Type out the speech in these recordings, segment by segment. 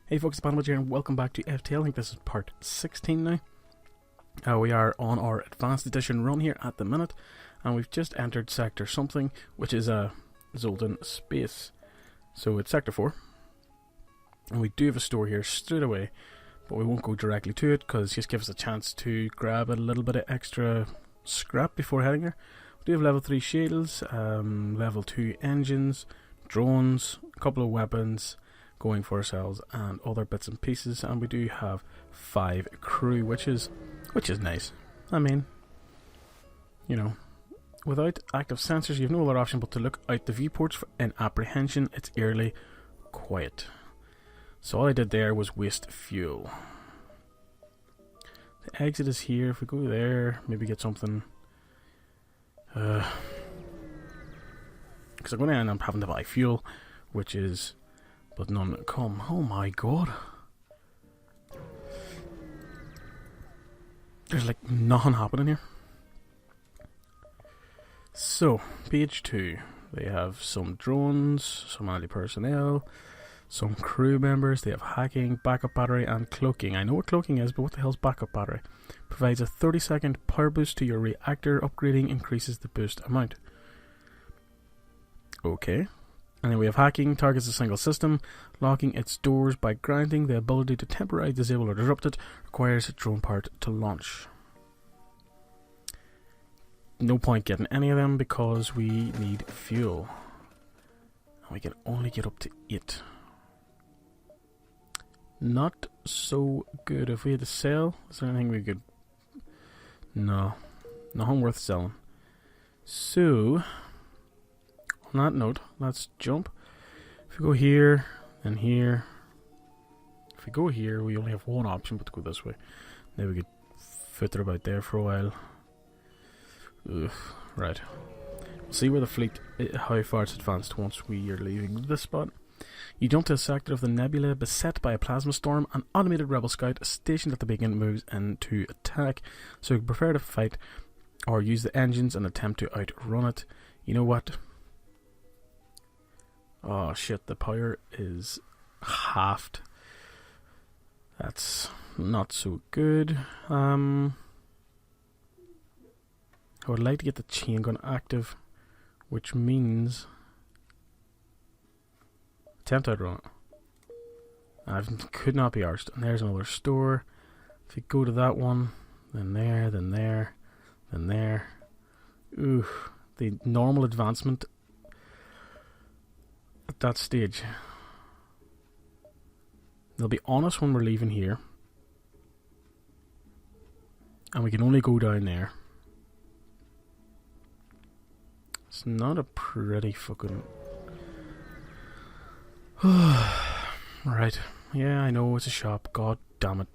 Hey folks, ThePandaPuncher here and welcome back to FTL. I think this is part 16 now. We are on our advanced edition run here at the minute, and we've just entered sector something, which is a Zoltan space. So it's sector 4, and we do have a store here straight away, but we won't go directly to it because just gives us a chance to grab a little bit of extra scrap before heading there. We do have level 3 shields, level 2 engines, drones, a couple of weapons going for ourselves and other bits and pieces, and we do have 5 crew, which is nice. I mean, you know, without active sensors you have no other option but to look out the viewports in apprehension. It's eerily quiet, so all I did there was waste fuel. The exit is here. If we go there, maybe get something, because I'm going to end up having to buy fuel, which is but none come. Oh my god. There's like nothing happening here. So, page 2. They have some drones, some enemy personnel, some crew members. They have hacking, backup battery, and cloaking. I know what cloaking is, but what the hell's backup battery? Provides a 30-second power boost to your reactor. Upgrading increases the boost amount. Okay. And then we have hacking, targets a single system, locking its doors by grinding. The ability to temporarily disable or disrupt it requires a drone part to launch. No point getting any of them because we need fuel. And we can only get up to 8. Not so good. If we had to sell, is there anything we could... No. Nothing worth selling. So... on that note, let's jump. If we go here, then here. If we go here, we only have one option but to go this way. Then we could fitter about there for a while. Ugh, right. We'll see where the fleet, how far it's advanced once we are leaving this spot. You jump to a sector of the nebula beset by a plasma storm. An automated rebel scout stationed at the beacon moves in to attack. So you prefer to fight or use the engines and attempt to outrun it. You know what? Oh shit, the power is halved. That's not so good. I would like to get the chain gun active, which means attempt to outrun it. I could not be arsed. And there's another store. If you go to that one, then there, then there, then there. Ooh, the normal advancement at that stage. They'll be honest when we're leaving here, and we can only go down there. It's not a pretty fucking... Right, yeah, I know it's a shop. God damn it.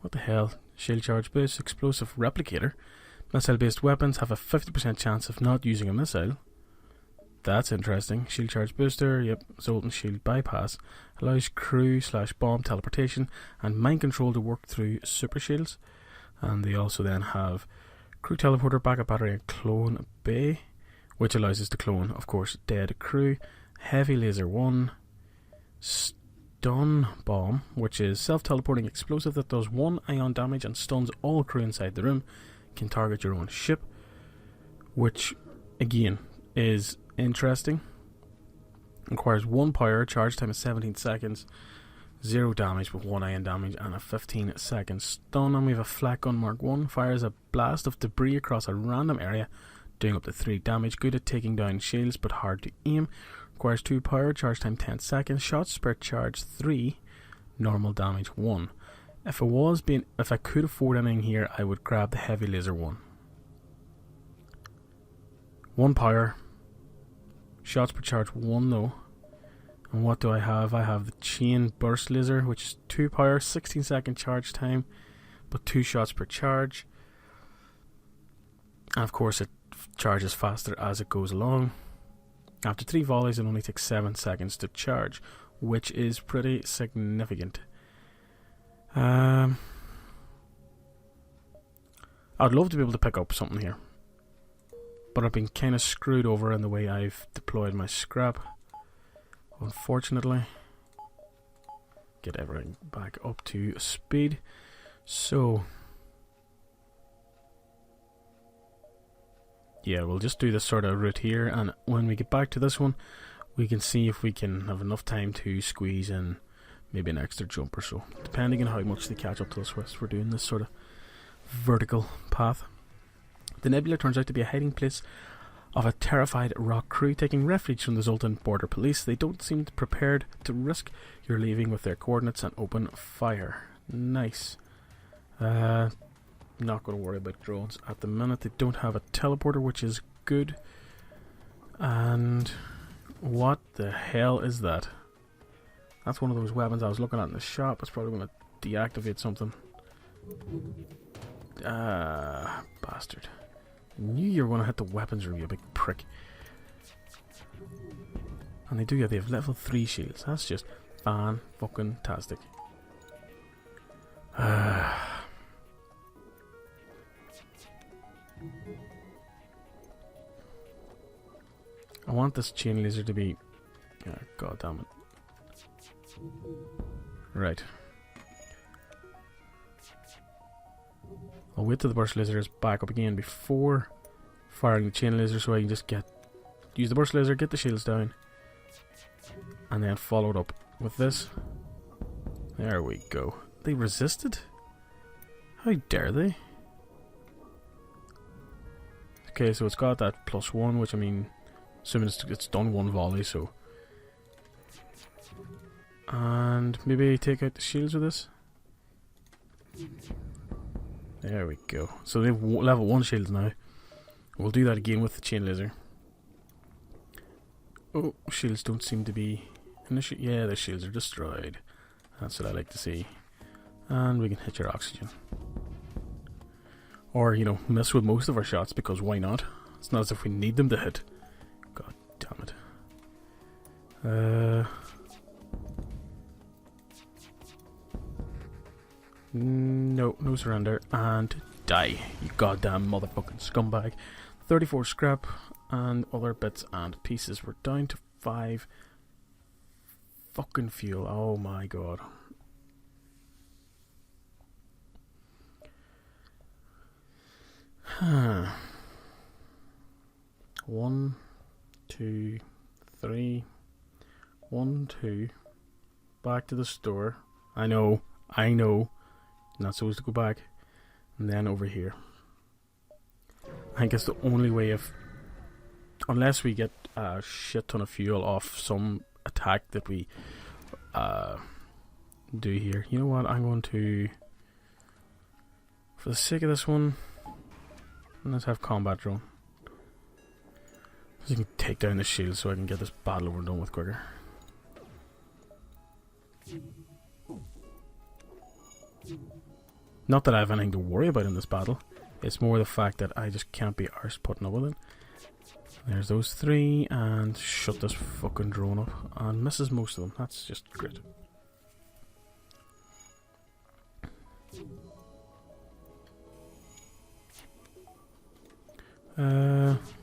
What the hell? Shield charge boost, explosive replicator. Missile based weapons have a 50% chance of not using a missile. That's interesting. Shield charge booster, yep. Zoltan shield bypass allows crew / bomb teleportation and mind control to work through super shields. And they also then have crew teleporter, backup battery, and clone bay, which allows us to clone, of course, dead crew. Heavy laser 1, stun bomb, which is self-teleporting explosive that does 1 ion damage and stuns all crew inside the room. Can target your own ship, which again is interesting. Requires 1 power, charge time is 17 seconds, 0 damage with 1 ion damage, and a 15-second stun. And we have a flak gun Mark 1, fires a blast of debris across a random area, doing up to 3 damage. Good at taking down shields, but hard to aim. Requires 2 power, charge time 10 seconds, shots per charge 3, normal damage 1. If I could afford anything here, I would grab the heavy laser 1. 1 power. Shots per charge 1 though. And what do I have? I have the chain burst laser, which is 2 power, 16-second charge time, but 2 shots per charge. And of course it charges faster as it goes along. After 3 volleys it only takes 7 seconds to charge, which is pretty significant. I'd love to be able to pick up something here, but I've been kind of screwed over in the way I've deployed my scrap, unfortunately. get everything back up to speed. So, yeah, we'll just do this sort of route here, and when we get back to this one, we can see if we can have enough time to squeeze in maybe an extra jump or so, depending on how much they catch up to us with. We're doing this sort of vertical path. The nebula turns out to be a hiding place of a terrified rock crew taking refuge from the Zoltan border police. They don't seem prepared to risk your leaving with their coordinates and open fire. Nice. Not going to worry about drones at the minute. They don't have a teleporter, which is good. And what the hell is that? That's one of those weapons I was looking at in the shop. It's probably going to deactivate something. Bastard. Knew you were going to hit the weapons room, you big prick. And they have level 3 shields. That's just fan-fucking-tastic. I want this chain laser to be... Oh, God damn it. Right. I'll wait till the burst laser is back up again before firing the chain laser, so I can just use the burst laser, get the shields down, and then follow it up with this. There we go. They resisted? How dare they? Okay, so it's got that +1, which I mean, assuming it's done one volley, so. And maybe take out the shields with this. There we go. So they have level 1 shields now. We'll do that again with the chain laser. Oh, shields don't seem to be... yeah, the shields are destroyed. That's what I like to see. And we can hit your oxygen. Or, you know, miss with most of our shots, because why not? It's not as if we need them to hit. God damn it. No surrender, and die, you goddamn motherfucking scumbag. 34 scrap, and other bits and pieces. We're down to 5 fucking fuel. Oh my god. Huh. 1, 2, 3. 1, 2. Back to the store. I know. Not supposed to go back. And then over here. I think it's the only way of... Unless we get a shit ton of fuel off some attack that we do here. You know what? I'm going to... For the sake of this one, let's have combat drone. So you can take down the shield so I can get this battle over and done with quicker. Not that I have anything to worry about in this battle. It's more the fact that I just can't be arsed putting up with it. There's those 3, and shut this fucking drone up. And misses most of them. That's just great.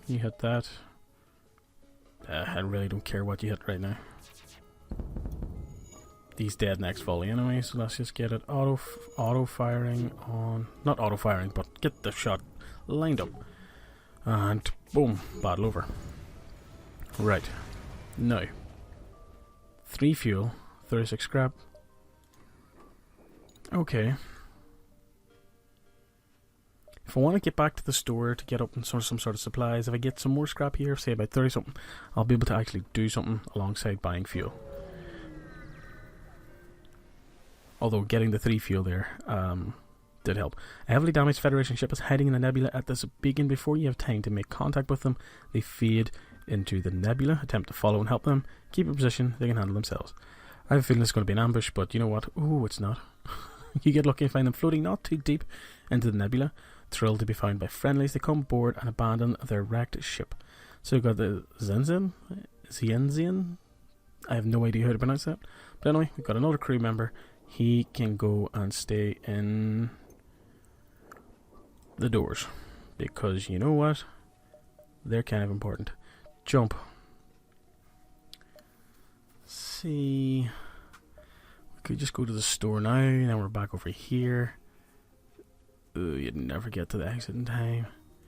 You hit that. I really don't care what you hit right now. He's dead next volley anyway, so let's just get it auto firing on... Not auto firing, but get the shot lined up. And boom, battle over. Right. Now. 3 fuel, 36 scrap. Okay. If I want to get back to the store to get up some sort of supplies, if I get some more scrap here, say about 30 something, I'll be able to actually do something alongside buying fuel. Although getting the 3 fuel there did help. A heavily damaged Federation ship is hiding in the nebula at this beacon. Before you have time to make contact with them, they fade into the nebula. Attempt to follow and help them. Keep your position, they can handle themselves. I have a feeling it's going to be an ambush, but you know what? Ooh, it's not. You get lucky and find them floating not too deep into the nebula. Thrilled to be found by friendlies, they come aboard and abandon their wrecked ship. So we've got the Zenzian? I have no idea how to pronounce that. But anyway, we've got another crew member. He can go and stay in the doors. Because you know what? They're kind of important. Jump. See. Could just go to the store now, and then we're back over here. Ooh, you'd never get to the exit in time.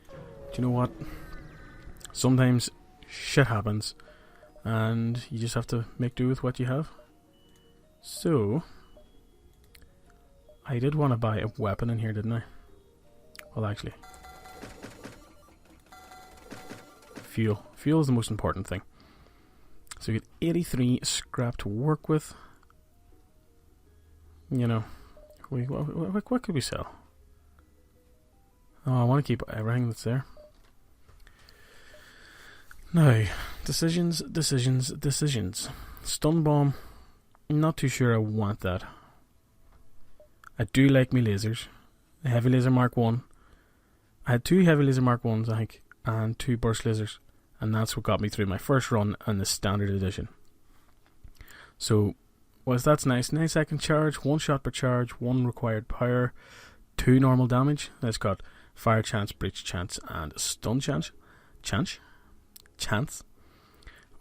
Do you know what? Sometimes shit happens, and you just have to make do with what you have. So, I did want to buy a weapon in here, didn't I? Well, actually, fuel. Fuel is the most important thing. So we get 83 scrap to work with. You know, what could we sell? Oh, I want to keep everything that's there. Now, decisions. Stun bomb. Not too sure I want that. I do like my lasers. The heavy laser Mark 1. I had 2 heavy laser Mark 1s, I think, and 2 burst lasers. And that's what got me through my first run on the standard edition. So, whilst that's nice, 9 second charge, 1 shot per charge, 1 required power, 2 normal damage. That's got fire chance, breach chance, and stun chance.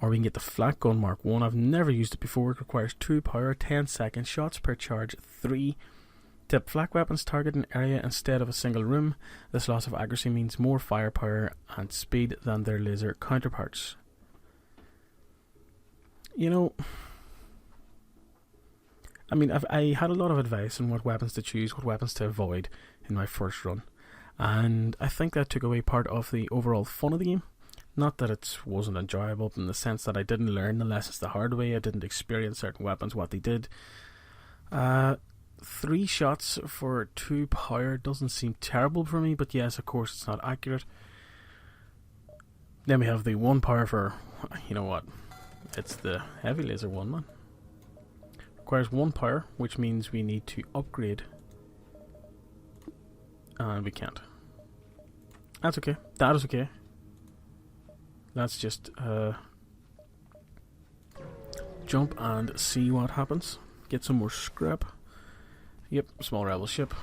Or we can get the flat gun Mark 1. I've never used it before. It requires 2 power, 10 second shots per charge, 3. Tip: flak weapons target an area instead of a single room. This loss of accuracy means more firepower and speed than their laser counterparts. You know, I mean, I had a lot of advice on what weapons to choose, what weapons to avoid in my first run. And I think that took away part of the overall fun of the game. Not that it wasn't enjoyable in the sense that I didn't learn the lessons the hard way. I didn't experience certain weapons, what they did. 3 shots for 2 power doesn't seem terrible for me, but yes, of course, it's not accurate. Then we have the 1 power for, you know what, it's the heavy laser one, man. Requires 1 power, which means we need to upgrade. And we can't. That's okay. That is okay. Let's just jump and see what happens. Get some more scrap. Yep, small rebel ship.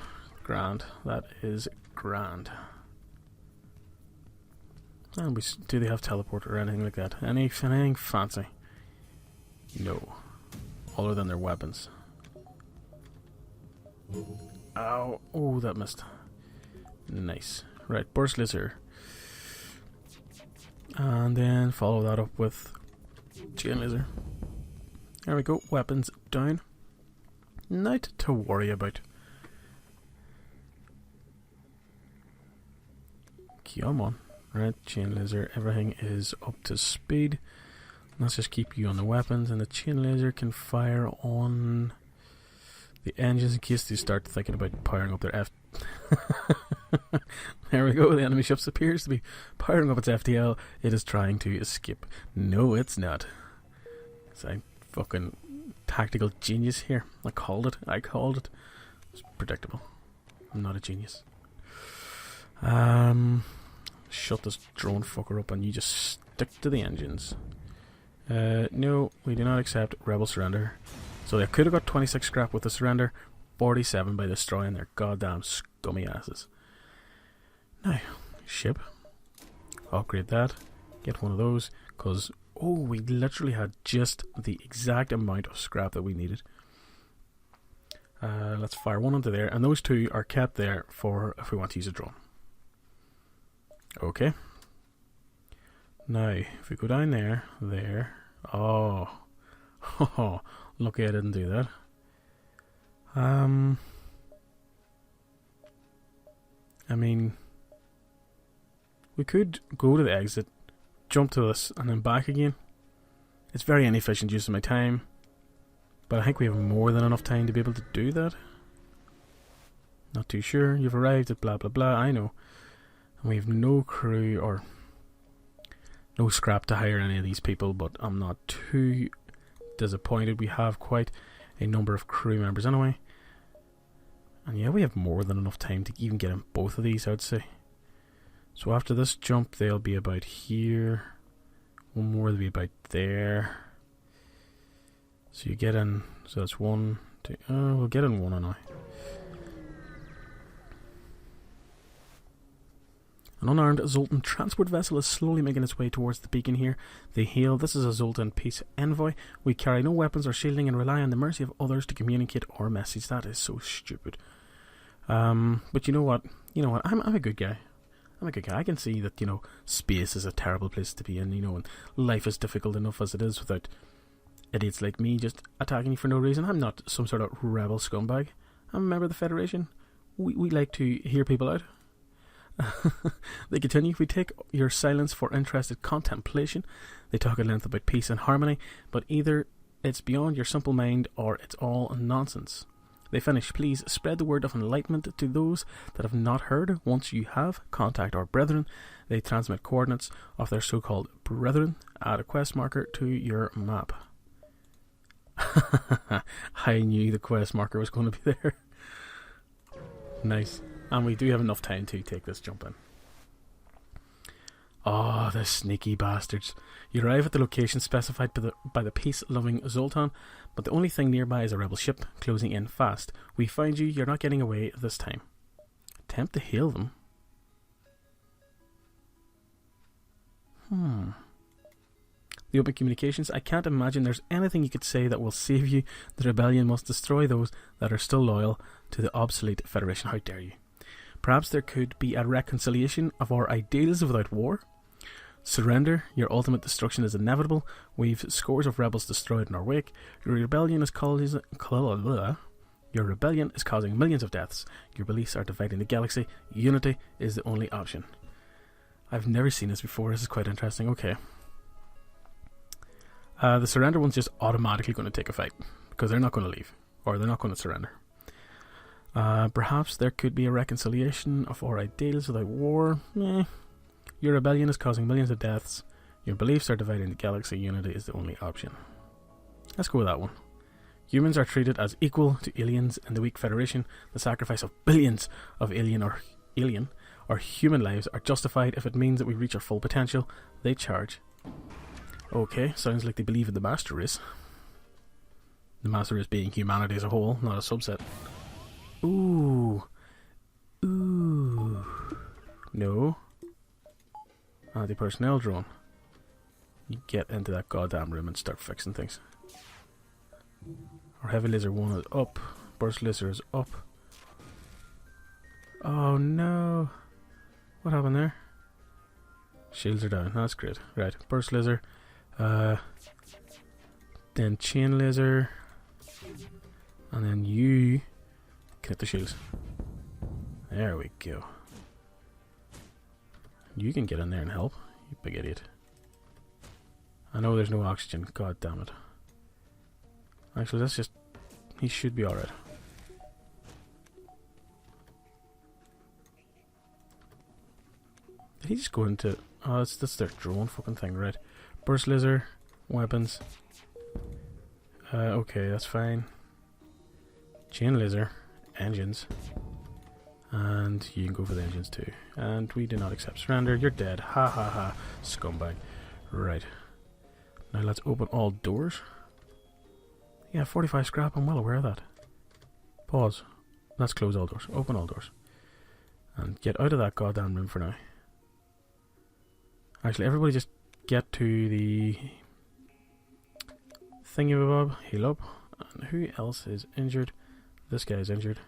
Grand. That is grand. And do they have teleport or anything like that? Anything fancy? No. Other than their weapons. Ow. Oh, that missed. Nice. Right, burst laser. And then follow that up with chain laser. There we go. Weapons down. Not to worry about. Come on. Right, chain laser. Everything is up to speed. Let's just keep you on the weapons, and the chain laser can fire on the engines in case they start thinking about powering up their There we go, the enemy ship appears to be powering up its FTL. It is trying to escape. No, it's not. It's a fucking tactical genius here. I called it. It's predictable. I'm not a genius. Shut this drone fucker up and you just stick to the engines. No, we do not accept rebel surrender. So they could have got 26 scrap with the surrender, 47 by destroying their goddamn scummy asses. Now, ship. Upgrade that. Get one of those. Because, oh, we literally had just the exact amount of scrap that we needed. Let's fire one onto there. And those 2 are kept there for if we want to use a drone. Okay. Now, if we go down there. Oh. Lucky I didn't do that. I mean, we could go to the exit, jump to this, and then back again. It's very inefficient use of my time, but I think we have more than enough time to be able to do that. Not too sure. You've arrived at blah blah blah. I know. And we have no crew or no scrap to hire any of these people, but I'm not too disappointed. We have quite a number of crew members anyway. And yeah, we have more than enough time to even get in both of these, I would say. So after this jump, they'll be about here. One more will be about there. So you get in, so that's 1, 2, we'll get in one now. An unarmed Zoltan transport vessel is slowly making its way towards the beacon here. They hail, "This is a Zoltan peace envoy. We carry no weapons or shielding and rely on the mercy of others to communicate our message." That is so stupid. But you know what? I'm a good guy. I'm a good guy. I can see that, space is a terrible place to be in, and life is difficult enough as it is without idiots like me just attacking you for no reason. I'm not some sort of rebel scumbag. I'm a member of the Federation. We like to hear people out. They continue, "We take your silence for interested contemplation." They talk at length about peace and harmony, but either it's beyond your simple mind or it's all nonsense. They finish, "Please spread the word of enlightenment to those that have not heard. Once you have, contact our brethren." They transmit coordinates of their so-called brethren. Add a quest marker to your map. I knew the quest marker was going to be there. Nice. And we do have enough time to take this jump in. Oh, the sneaky bastards. You arrive at the location specified by the peace-loving Zoltan, but the only thing nearby is a rebel ship, closing in fast. "We find you. You're not getting away this time." Attempt to hail them. The open communications. "I can't imagine there's anything you could say that will save you. The rebellion must destroy those that are still loyal to the obsolete Federation." How dare you? "Perhaps there could be a reconciliation of our ideals without war." "Surrender. Your ultimate destruction is inevitable. We've scores of rebels destroyed in our wake. Your rebellion is causing millions of deaths. Your beliefs are dividing the galaxy. Unity is the only option." I've never seen this before. This is quite interesting. Okay. The surrender one's just automatically going to take a fight because they're not going to leave, or they're not going to surrender. "Perhaps there could be a reconciliation of our ideals without war." Your rebellion is causing millions of deaths. Your beliefs are dividing the galaxy. Unity is the only option. Let's go with that one. "Humans are treated as equal to aliens in the weak Federation. The sacrifice of billions of alien or human lives are justified if it means that we reach our full potential. They charge." Okay, sounds like they believe in the master race. The master race being humanity as a whole, not a subset. Ooh. No. Anti-personnel drone. You get into that goddamn room and start fixing things. Our heavy laser 1 is up. Burst laser is up. Oh no. What happened there? Shields are down. That's great. Right. Burst laser. Then chain laser. And then you can hit the shields. There we go. You can get in there and help, you big idiot. I know there's no oxygen. God damn it. Actually, that's just... he should be alright. Did he just go into... oh, that's their drone fucking thing, right? Burst laser, weapons. Okay, that's fine. Chain laser, engines. And you can go for the engines too. And we do not accept surrender. You're dead. Ha ha ha. Scumbag. Right. Now let's open all doors. Yeah, 45 scrap. I'm well aware of that. Pause. Let's close all doors. Open all doors. And get out of that goddamn room for now. Actually, everybody just get to the thingy-bob. Heal up. And who else is injured? This guy is injured.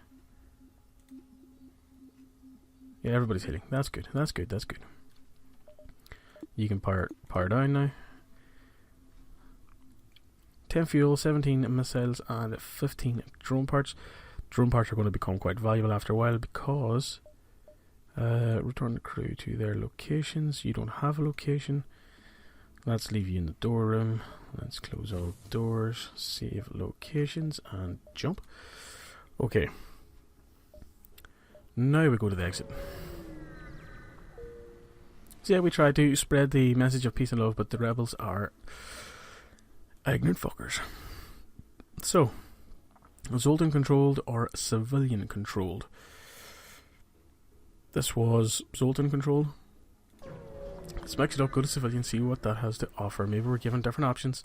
Yeah, everybody's healing. That's good. That's good. That's good. You can power down now. 10 fuel, 17 missiles, and 15 drone parts. Drone parts are going to become quite valuable after a while because return the crew to their locations. You don't have a location. Let's leave you in the door room. Let's close all doors, save locations, and jump. Okay. Now we go to the exit. So yeah, we try to spread the message of peace and love, but the rebels are ignorant fuckers. So, Zoltan controlled or civilian controlled? This was Zoltan controlled. Let's mix it up, go to civilian, see what that has to offer. Maybe we're given different options,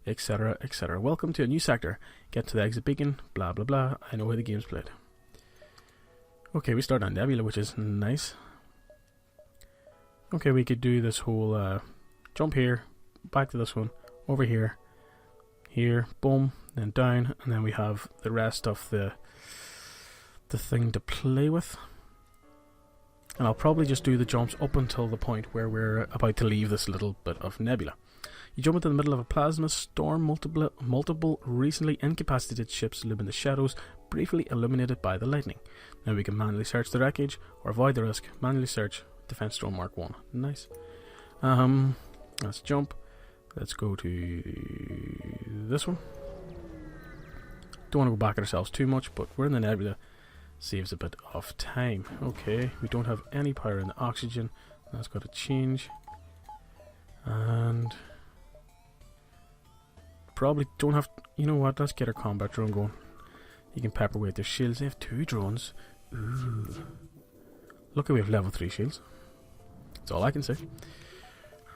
etc, etc. Welcome to a new sector. Get to the exit beacon, blah blah blah. I know how the game's played. Okay, we start on Nebula, which is nice. Okay, we could do this whole jump here, back to this one, over here, here, boom, then down, and then we have the rest of the thing to play with. And I'll probably just do the jumps up until the point where we're about to leave this little bit of nebula. You jump into the middle of a plasma storm, multiple recently incapacitated ships loom in the shadows, briefly illuminated by the lightning. Now we can manually search the wreckage, or avoid the risk, manually search Defense Drone Mark 1. Nice. Let's jump. Let's go to this one. Don't want to go back at ourselves too much, but we're in the nebula. Saves a bit of time. Okay, we don't have any power in the oxygen. That's got to change. And probably don't have... You know what, let's get our combat drone going. You can pepper away at their shields. They have 2 drones. Ooh. Look, we have level 3 shields. That's all I can say.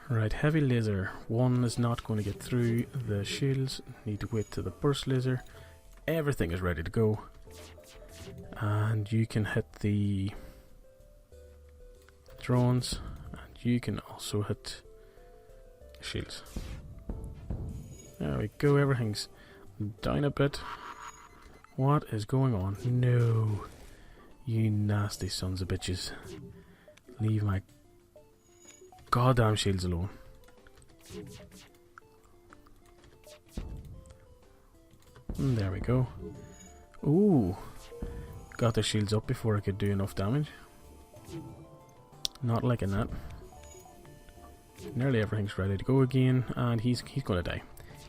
Right, heavy laser. 1 is not going to get through the shields. Need to wait till the burst laser. Everything is ready to go. And you can hit the drones, and you can also hit shields. There we go, everything's down a bit. What is going on? No, you nasty sons of bitches. Leave my goddamn shields alone. And there we go. Ooh. Got their shields up before I could do enough damage. Not liking that. Nearly everything's ready to go again, and he's gonna die.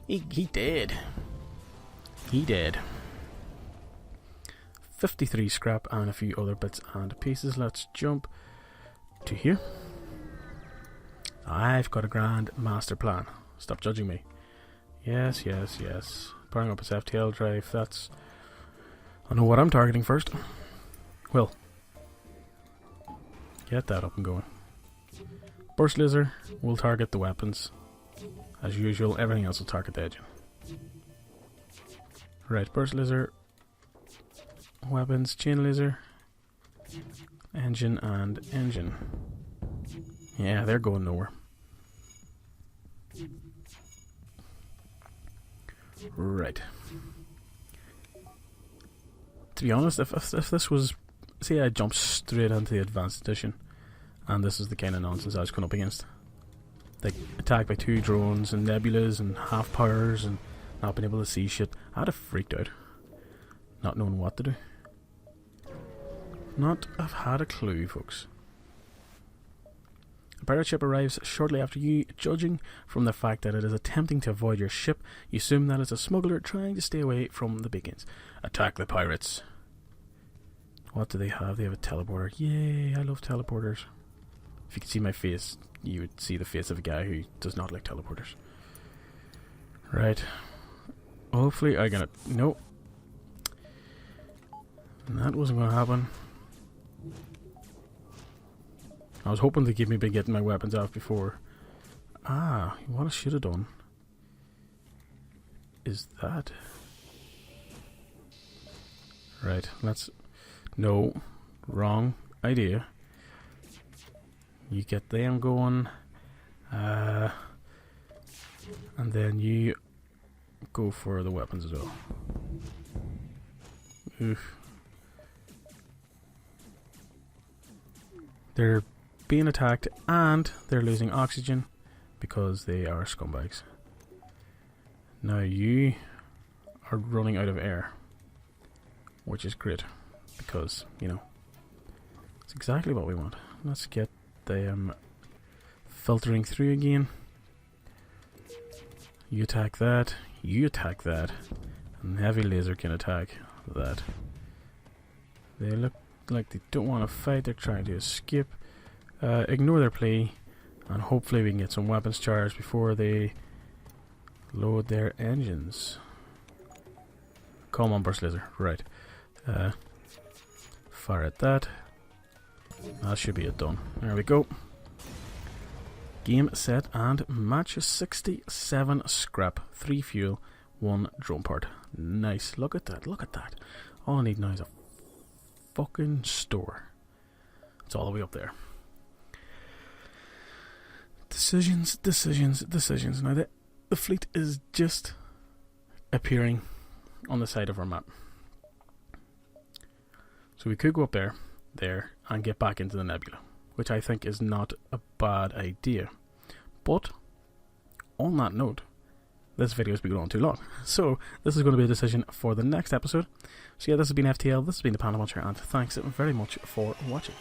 He dead. He dead. 53 scrap and a few other bits and pieces. Let's jump to here. I've got a grand master plan. Stop judging me. Yes, yes, yes. Powering up his FTL drive. That's... I know what I'm targeting first. Well, get that up and going. Burst laser will target the weapons. As usual, everything else will target the engine. Right, burst laser, weapons, chain laser, engine, and engine. Yeah, they're going nowhere. Right. To be honest, if this was... Say I jumped straight into the Advanced Edition, and this is the kind of nonsense I was coming up against. Like, attacked by 2 drones and nebulas and half powers and not being able to see shit. I'd have freaked out. Not knowing what to do. Not have had a clue, folks. A pirate ship arrives shortly after you. Judging from the fact that it is attempting to avoid your ship, you assume that it's a smuggler trying to stay away from the beacons. Attack the pirates. What do they have? They have a teleporter. Yay, I love teleporters. If you could see my face, you would see the face of a guy who does not like teleporters. Right. Hopefully I get it. Nope. That wasn't going to happen. I was hoping to keep me by getting my weapons off before. Ah, what I should have done is that. Right, let's... No, wrong idea. You get them going, and then you go for the weapons as well. Oof. They're being attacked and they're losing oxygen because they are scumbags. Now you are running out of air, which is great because, you know, it's exactly what we want. Let's get them filtering through again. You attack that, you attack that, and the heavy laser can attack that. They look like they don't want to fight, they're trying to escape. Ignore their plea, and hopefully we can get some weapons charged before they load their engines. Come on, burst laser. Right. Fire at that. That should be it done. There we go. Game, set, and match. 67 scrap, 3 fuel, 1 drone part. Nice. Look at that. Look at that. All I need now is a fucking store. It's all the way up there. Decisions. Now the fleet is just appearing on the side of our map. So we could go up there, and get back into the nebula, which I think is not a bad idea. But on that note, this video has been going on too long. So this is going to be a decision for the next episode. So yeah, this has been FTL, this has been the Panda Puncher, and thanks very much for watching.